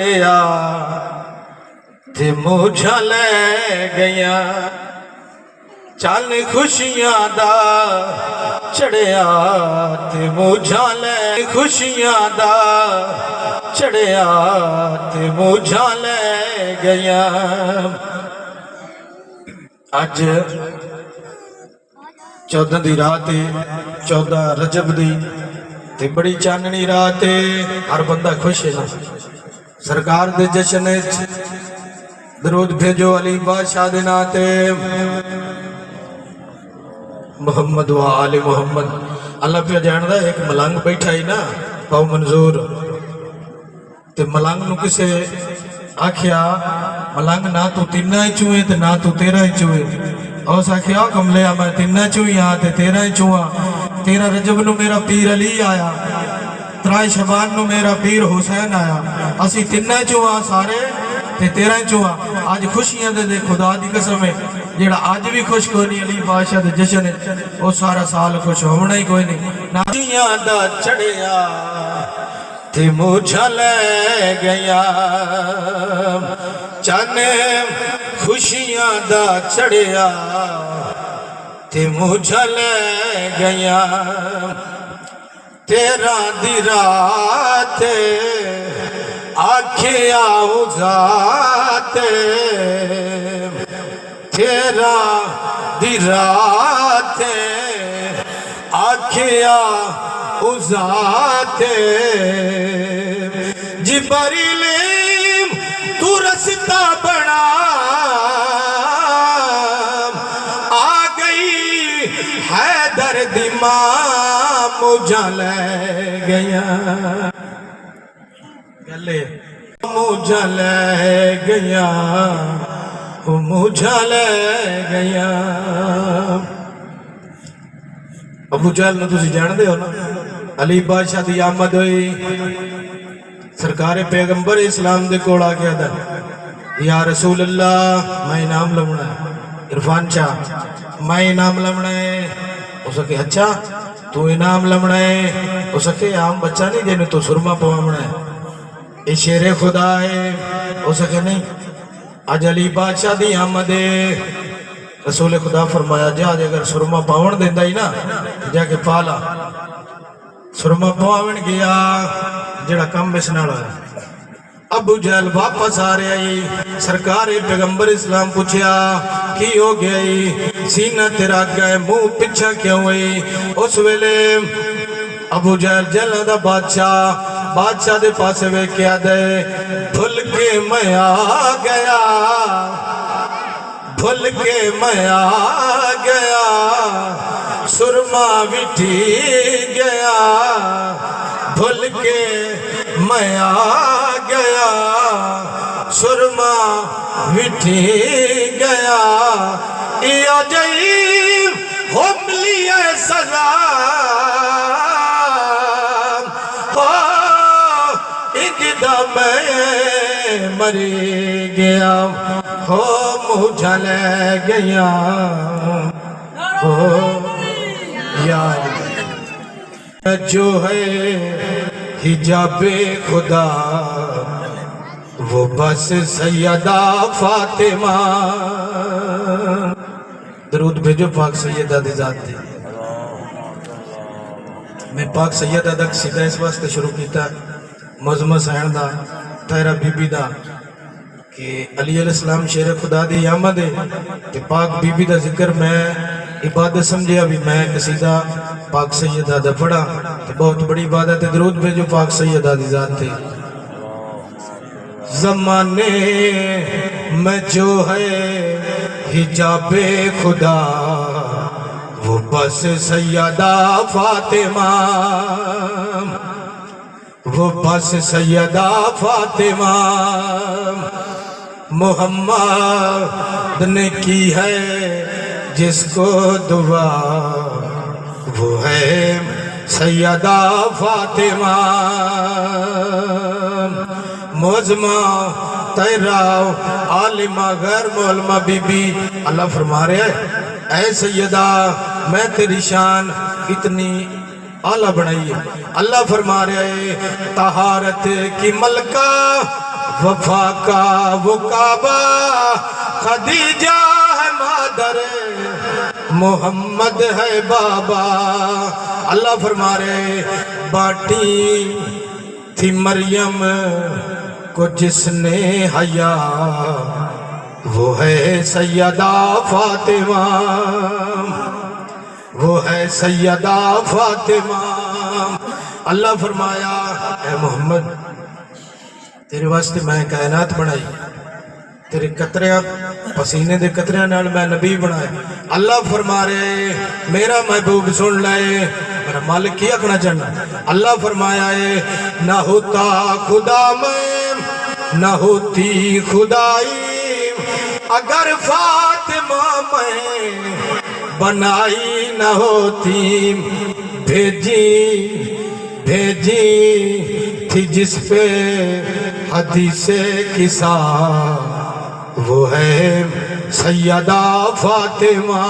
چڑیا تے موجھا لے گیا چن خوشیاں دا چڑیا تے موجھا لے خوشیاں دا چڑیا تے موجھا لے گیا اج 14 دی رات 14 رجب دی تے بڑی چاننی رات ہر بندہ خوش ہے نا سرکار دے جشن درود بھیجو علی بادشاہ دے ناتے محمد و آل محمد اللہ پہ جاندہ ایک ملنگ بیٹھا ہی نا پاؤ منظور تے ملنگ نو کسے آکھیا ملنگ نہ تو تینہ ہی چوئے تے نہ تو تیرہ ہی چوئے اوس آکھیا کملیا میں تینہ چوئی ہاں تے تیرہ ہی چوہاں 13 رجب نو میرا پیر علی آیا 3 شبان نو میرا پیر حسین آیا اسی تینہ چوہاں سارے تے 13 ہی چوہاں آج خوشیاں دے خدا دی قسم ہے جیڑا آج بھی خوش کوئی نہیں علی بادشاہ دے جشن ہے وہ سارا سال خوش ہونا ہی کوئی نہیں خوشیاں دا چڑیا تے موجھا لے گیا چن خوشیاں دا چڑیا تے موجھا لے گیا 13 دی رات آکھیا ذات 13 دی رات آکھیا ذات جبریل تو رستہ بنا آ گئی حیدر دی ماں موجھا لے گیا گلے موجھا لے گیا موجھا لے گیا ابو جہل نو تسی جان دے ہو نا علی بادشاہ دی آمد ہوئی سرکار پیغمبر اسلام دے کوڑا کیا دا یا رسول اللہ میں انعام لمنا ہے عرفان چاہ میں انعام لمنا ہے اسے کہ اچھا تو انعام لمنا ہے اسے کہ عام بچہ نہیں دینے تو سرما پوامنا ہے یہ شیر خدا ہے اسے کہ نہیں آج علی بادشاہ دی آمد ہے رسول خدا فرمایا جا اگر سرما پاون دیندہ ہی نا جا کے پالا سرما پاون گیا جڑا کم بسنالا ہے ابو جہل واپس آ رہے آئی سرکار پیغمبر اسلام پوچھیا کی ہو گئی سینہ تیرا گئے منہ پچھا کیوں ہوئی اس ویلے ابو جہل جلد بادشاہ دے پاسے وے کیا دے بھل کے میں آ گیا بھل کے میں آ گیا سرما وٹھی گیا بھل کے میں آ گیا سرما وٹھی گیا یا جائیم ہو ملی ہے سزا اجدہ میں مری گیا ہو موجھا لے گیا ہو یا جو ہے حجاب خدا وہ بس سیدہ فاطمہ درود بھیجو پاک سیدہ دی ذات دی میں پاک سیدہ دا سیدھا اس واسطے شروع کیتا مزمہ سائن دا تیرہ بی بی دا کہ علی علیہ السلام شیر خدا دی آمد ہے کہ پاک بی بی دا ذکر میں عبادت سمجھے ابھی میں قصیدہ پاک سیدہ دا پڑھا کہ بہت بڑی عبادت ہے درود بھیجو پاک سیدہ دی ذات تھی زمانے میں جو ہے حجاب خدا وہ بس سیدہ فاطمہ وہ بس سیدہ فاطمہ محمد نے کی ہے جس کو دعا وہ ہے سیدہ فاطمہ موزمہ تیراؤ عالمہ غیر معلمہ بی بی اللہ فرما رہے ہیں اے سیدہ میں تیری شان اتنی اعلیٰ بنائی ہے اللہ فرما رہے ہیں طہارت کی ملکہ وفا کا وہ کعبہ خدیجہ ہے مادر محمد ہے بابا اللہ فرما رہے باٹی تھی مریم کو جس نے حیا وہ ہے سیدہ فاطمہ وہ ہے سیدہ فاطمہ اللہ فرمایا اے محمد تیرے واسطے میں کائنات بنائی تیرے قطرے پسینے دے قطرے نال میں نبی بنائے اللہ فرما رہے میرا محبوب سن لائے میرا مالک کیا کرنا چاہنا اللہ فرمایا ہے نہ ہوتا خدا میں نہ ہوتی خدائی اگر فاطمہ میں بنائی نہ ہوتی بھیجی تھی جس پہ حدیث قصہ وہ ہے سیدہ فاطمہ